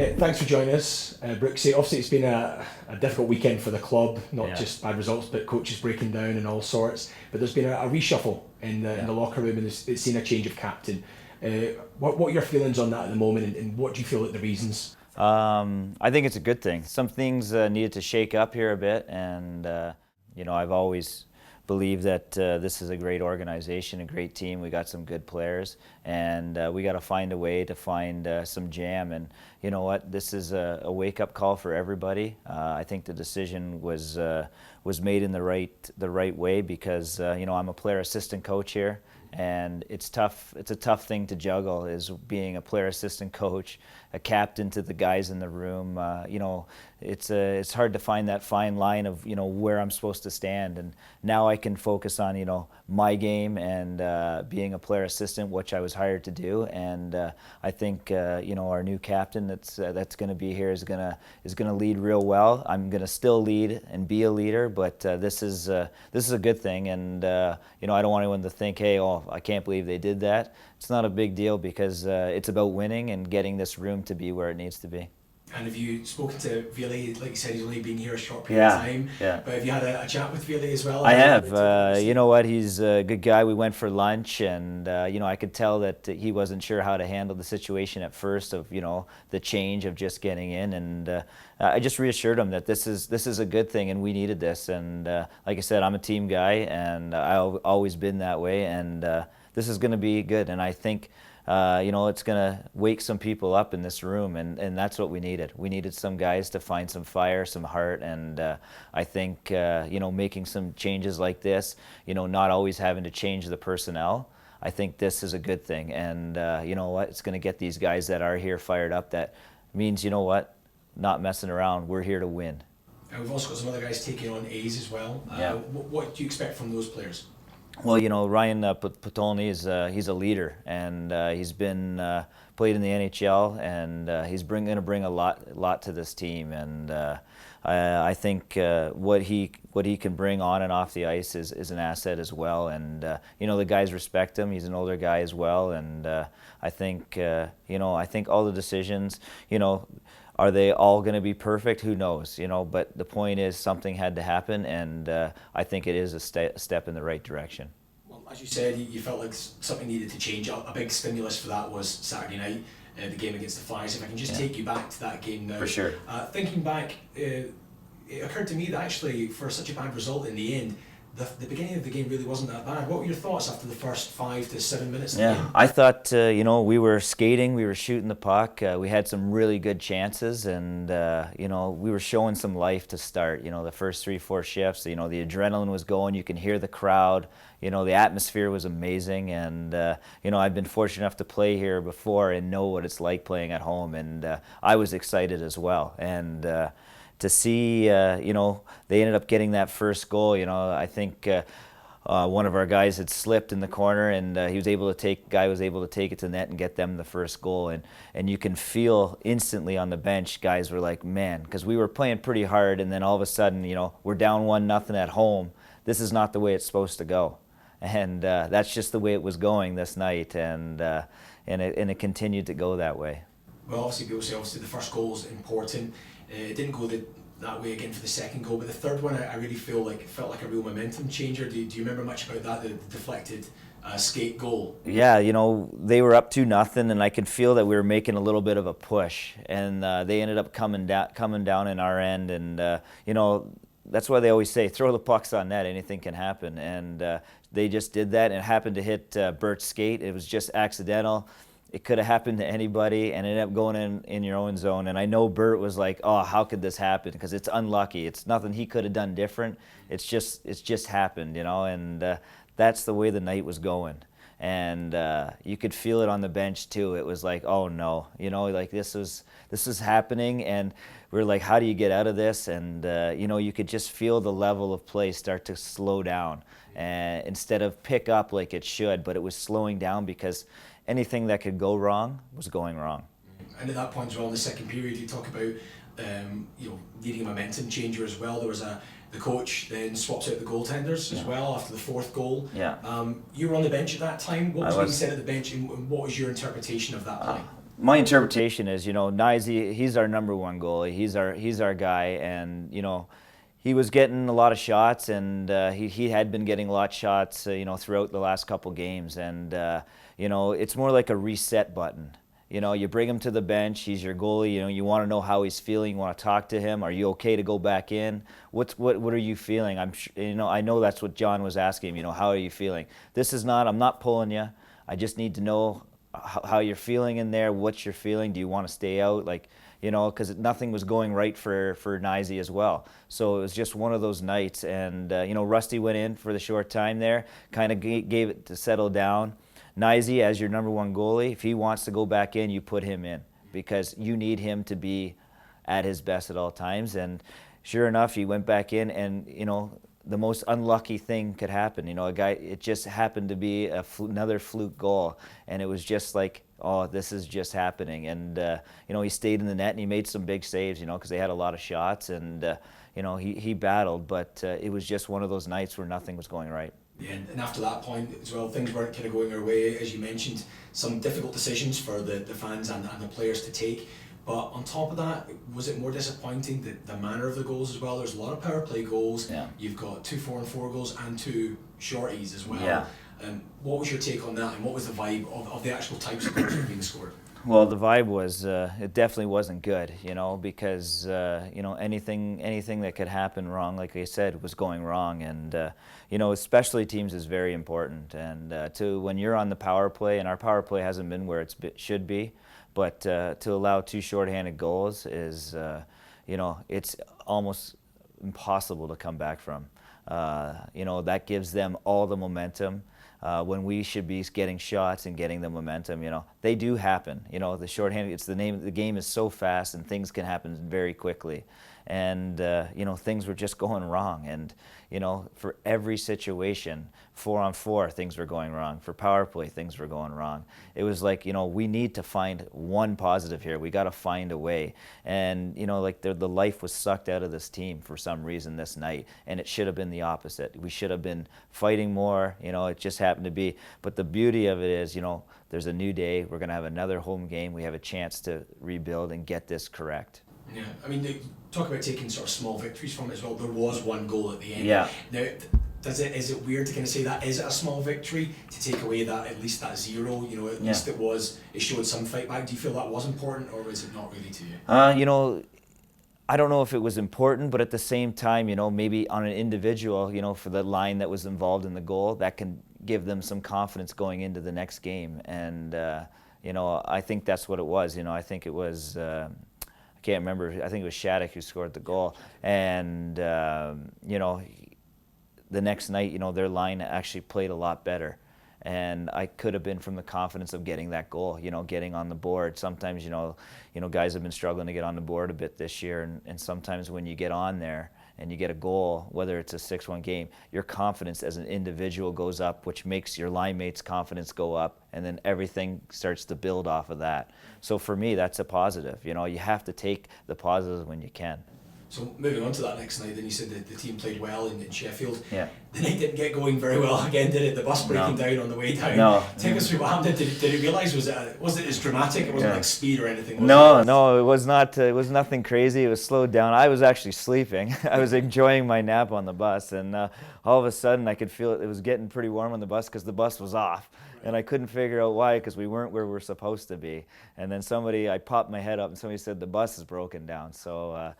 Thanks for joining us, Brooksy. Obviously, it's been a difficult weekend for the club, not just bad results, but coaches breaking down and all sorts. But there's been a reshuffle in the locker room, and it's seen a change of captain. What are your feelings on that at the moment, and what do you feel are the reasons? I think it's a good thing. Some things needed to shake up here a bit, and I've always believed that this is a great organization, a great team. We got some good players, and we got to find a way to find some jam. And you know what? This is a wake-up call for everybody. I think the decision was made in the right way because I'm a player assistant coach here. And it's tough. It's a tough thing to juggle, is being a player assistant coach, a captain to the guys in the room. It's hard to find that fine line of where I'm supposed to stand. And now I can focus on my game and being a player assistant, which I was hired to do. And I think our new captain that's going to be here is going to lead real well. I'm going to still lead and be a leader, but this is a good thing. And I don't want anyone to think, hey, I can't believe they did that. It's not a big deal because it's about winning and getting this room to be where it needs to be. And have you spoken to Ville? Like you said, he's only been here a short period of time. Yeah. But have you had a chat with Ville as well? I have. You know what? He's a good guy. We went for lunch, and I could tell that he wasn't sure how to handle the situation at first of the change of just getting in. And I just reassured him that this is a good thing, and we needed this. And like I said, I'm a team guy, and I've always been that way. And this is going to be good. And I think. It's going to wake some people up in this room, and that's what we needed. We needed some guys to find some fire, some heart, and I think, making some changes like this, not always having to change the personnel, I think this is a good thing. And you know what? It's going to get these guys that are here fired up. That means, not messing around. We're here to win. We've also got some other guys taking on A's as well. What do you expect from those players? Well, Ryan Potolny he's a leader, and he's been played in the NHL, and he's going to bring a lot to this team. And I think what he can bring on and off the ice is an asset as well. And the guys respect him. He's an older guy as well, and I think all the decisions, are they all going to be perfect? Who knows? But the point is, something had to happen, and I think it is a step in the right direction. Well, as you said, you felt like something needed to change. A big stimulus for that was Saturday night, the game against the Flyers. If I can just take you back to that game now. For sure. Thinking back, it occurred to me that actually, for such a bad result in the end, the beginning of the game really wasn't that bad. What were your thoughts after the first 5 to 7 minutes of the game? I thought, we were skating, we were shooting the puck, we had some really good chances, and, we were showing some life to start. The first 3-4 shifts, the adrenaline was going, you can hear the crowd, the atmosphere was amazing, and, I've been fortunate enough to play here before and know what it's like playing at home, and I was excited as well. And to see, they ended up getting that first goal. I think one of our guys had slipped in the corner, and guy was able to take it to net and get them the first goal. And you can feel instantly on the bench, guys were like, man, because we were playing pretty hard, and then all of a sudden, we're down 1-0 at home. This is not the way it's supposed to go. And that's just the way it was going this night, and it continued to go that way. Well, obviously the first goal is important. It didn't go that way again for the second goal, but the third one I really felt like a real momentum changer. Do you remember much about that, the deflected skate goal? Yeah, they were up 2-0, and I could feel that we were making a little bit of a push, and they ended up coming down in our end, and that's why they always say, throw the pucks on net, anything can happen, and they just did that, and it happened to hit Bert's skate. It was just accidental. It could have happened to anybody, and it ended up going in your own zone. And I know Bert was like, oh, how could this happen? Because it's unlucky. It's nothing he could have done different. It's just happened, and that's the way the night was going. And you could feel it on the bench too. It was like, oh no, like this is happening, and we were like, how do you get out of this? And you could just feel the level of play start to slow down, instead of pick up like it should. But it was slowing down because anything that could go wrong was going wrong. And at that point as well, in the second period, you talk about needing a momentum changer as well. There was the coach then swaps out the goaltenders as well after the fourth goal. Yeah. You were on the bench at that time. What was being said at the bench, and what was your interpretation of that play? My interpretation is, Nyzie, he's our number one goalie. He's our guy, and he was getting a lot of shots, and he had been getting a lot of shots, throughout the last couple games, and it's more like a reset button. You bring him to the bench. He's your goalie. You want to know how he's feeling. You want to talk to him. Are you okay to go back in? What are you feeling? I know that's what John was asking him. How are you feeling? I'm not pulling you. I just need to know how you're feeling in there, what you're feeling. Do you want to stay out? Because nothing was going right for Nyzie as well. So it was just one of those nights. And, Rusty went in for the short time there, kind of gave it to settle down. Nyzie, as your number one goalie, if he wants to go back in, you put him in because you need him to be at his best at all times. And sure enough, he went back in, and, the most unlucky thing could happen. It just happened to be another fluke goal, and it was just like, oh, this is just happening. And he stayed in the net, and he made some big saves, because they had a lot of shots, and he battled, but it was just one of those nights where nothing was going right. Yeah, and after that point as well, things weren't kind of going our way, as you mentioned. Some difficult decisions for the fans and the players to take. But on top of that, was it more disappointing the manner of the goals as well? There's a lot of power play goals. Yeah. You've got 2 4-on-4 goals and 2 shorties as well. Yeah. What was your take on that, and what was the vibe of the actual types of goals that were being scored? Well, the vibe was, it definitely wasn't good, because, anything that could happen wrong, like I said, was going wrong. And, especially teams is very important. And when you're on the power play, and our power play hasn't been where it should be, but to allow 2 shorthanded goals is, it's almost impossible to come back from. That gives them all the momentum. When we should be getting shots and getting the momentum, they do happen. The shorthanded, the game is so fast, and things can happen very quickly. And, things were just going wrong. And, for every situation, 4-on-4, things were going wrong. For power play, things were going wrong. It was like, we need to find one positive here. We got to find a way. And, the life was sucked out of this team for some reason this night. And it should have been the opposite. We should have been fighting more. It just happened to be. But the beauty of it is, there's a new day. We're going to have another home game. We have a chance to rebuild and get this correct. Yeah, I mean, they talk about taking sort of small victories from it as well. There was one goal at the end. Yeah. Now, is it weird to kind of say that? Is it a small victory to take away at least that 0? At least it showed some fight back. Do you feel that was important, or was it not really to you? I don't know if it was important, but at the same time, maybe on an individual, for the line that was involved in the goal, that can give them some confidence going into the next game. And, I think that's what it was. I think it was... I can't remember. I think it was Shattuck who scored the goal, and the next night, their line actually played a lot better, and I could have been from the confidence of getting that goal, getting on the board. Sometimes, guys have been struggling to get on the board a bit this year, and sometimes when you get on there and you get a goal, whether it's a 6-1 game, your confidence as an individual goes up, which makes your line mates' confidence go up, and then everything starts to build off of that. So for me, that's a positive. You have to take the positives when you can. So moving on to that next night, then you said that the team played well in Sheffield. Yeah. The night didn't get going very well again, did it? The bus breaking down on the way down. No. Take us through what happened. Did you realise was it as dramatic? It wasn't like speed or anything. No, it was not. It was nothing crazy. It was slowed down. I was actually sleeping. I was enjoying my nap on the bus, and all of a sudden I could feel it was getting pretty warm on the bus because the bus was off. And I couldn't figure out why, because we weren't where we were supposed to be. And then I popped my head up, and somebody said the bus is broken down. So,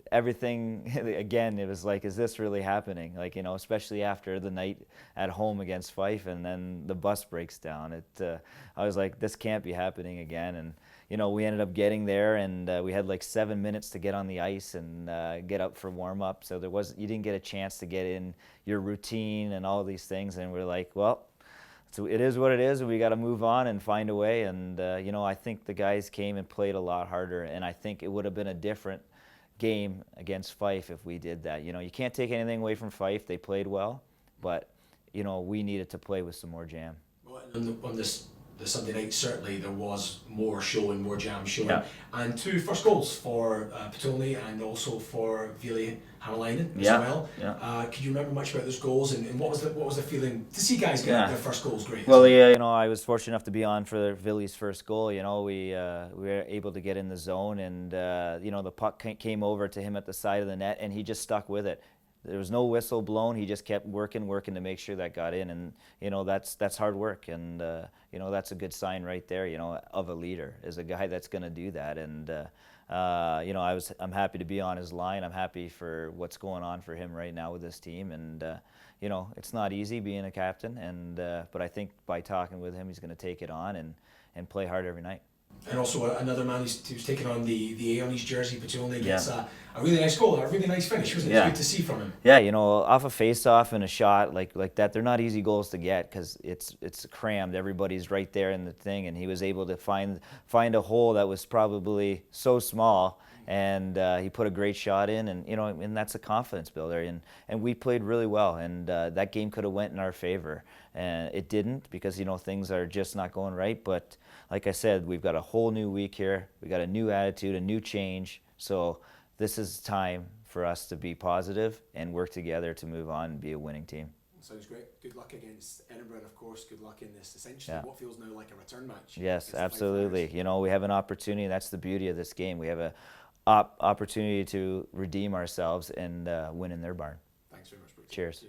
everything, again, it was like, is this really happening? Especially after the night at home against Fife, and then the bus breaks down. I was like, this can't be happening again. And, we ended up getting there, and we had like 7 minutes to get on the ice and get up for warm-up. So you didn't get a chance to get in your routine and all these things. And we're like, well, so it is what it is, and we got to move on and find a way. And I think the guys came and played a lot harder, and I think it would have been a different game against Fife if we did that. You can't take anything away from Fife. They played well, but we needed to play with some more jam. On this the Sunday night, certainly there was more showing, more jam showing. Yeah. And 2 first goals for Petone and also for Vili Hamalainen as well. Yeah. Could you remember much about those goals, and what was the feeling to see guys get their first goals? Great. Well, yeah, I was fortunate enough to be on for Vili's first goal. We were able to get in the zone, and the puck came over to him at the side of the net, and he just stuck with it. There was no whistle blown. He just kept working to make sure that got in, and that's hard work, and that's a good sign right there. Of a leader, is a guy that's going to do that, and I'm happy to be on his line. I'm happy for what's going on for him right now with this team, and it's not easy being a captain, and but I think by talking with him, he's going to take it on and play hard every night. And also another man who's taking on the A on his jersey, Petone gets a really nice goal, a really nice finish, wasn't it? It's good to see from him. Yeah, off a face-off and a shot like that, they're not easy goals to get because it's crammed. Everybody's right there in the thing, and he was able to find a hole that was probably so small, and he put a great shot in, and that's a confidence builder. And we played really well, and that game could have went in our favor, and it didn't because things are just not going right. But like I said, we've got a whole new week here. We got a new attitude, a new change. So this is time for us to be positive and work together to move on and be a winning team. Sounds great. Good luck against Edinburgh, and of course, good luck in this essentially what feels now like a return match. Yes, absolutely. We have an opportunity, and that's the beauty of this game. We have a opportunity to redeem ourselves and win in their barn. Thanks very much, Brooks. Cheers.